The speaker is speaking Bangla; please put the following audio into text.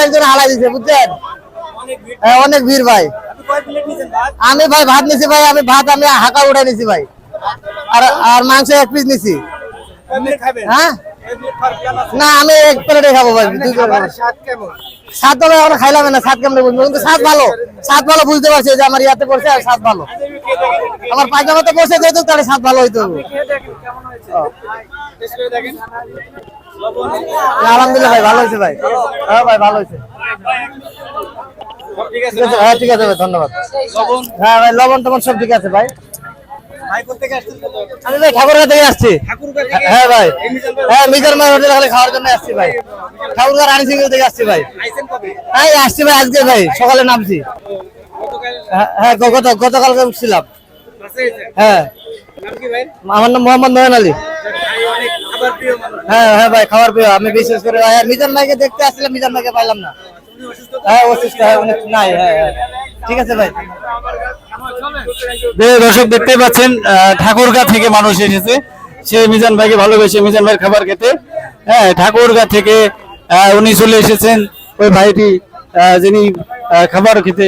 আরেকজন হালাই দিচ্ছে বুঝছেন। অনেক ভিড় ভাই। আমি ভাই ভাত নিছি ভাই, আমি হাঁকা উঠে নিছি ভাই, আর আর মাংস 1 পিস নিছি। হ্যাঁ না আমি 1 প্লেটে খাবো ভাই। স্বাদ তো এখন খাইলাম না, স্বাদ কেমন বুঝবো, কিন্তু স্বাদ ভালো বুঝতে পারছি যে আমার ইয়াতে পড়ছে আর স্বাদ ভালো, আমার পায়জামাতে পড়ছে যেহেতু তাহলে স্বাদ ভালো হইতে হবে। আলহামদুলিল্লাহ ভাই, ভালো হয়েছে ভাই। হ্যাঁ ভাই ভালো হয়েছে। হ্যাঁ ঠিক আছে ভাই, ধন্যবাদ। হ্যাঁ ভাই লবণ টবণ সব ঠিক আছে ভাই। আমি ভাই ঠাকুরগাঁ থেকে আসছি। হ্যাঁ ভাই, হ্যাঁ মিজান ভাই হোটেলে খালি খাওয়ার জন্য আসছি ভাই। ঠাকুরগাঁ রানী সিংহ থেকে আসছি ভাই। হ্যাঁ আসছি ভাই, আজকে ভাই সকালে নামছি। হ্যাঁ গতকালকে উঠছিলাম। হ্যাঁ আমার নাম মোহাম্মদ নয়ন আলী। হ্যাঁ হ্যাঁ ভাই খাবার প্রিয়। আমি বিশেষ করে মিজান ভাইকে দেখতে আসছিলাম, মিজান ভাইকে পাইলাম না। হ্যাঁ অসুস্থ, হ্যাঁ উনি নাই। হ্যাঁ হ্যাঁ ঠিক আছে ভাই। দর্শক দেখতে পাচ্ছেন ঠাকুরগাঁ থেকে মানুষ এসেছে, সে মিজান ভাইকে ভালোবেসে মিজান ভাইয়ের খাবার খেতে। হ্যাঁ ঠাকুরগাঁ থেকে উনি চলে এসেছেন ওই ভাইটি যিনি খাবার খেতে।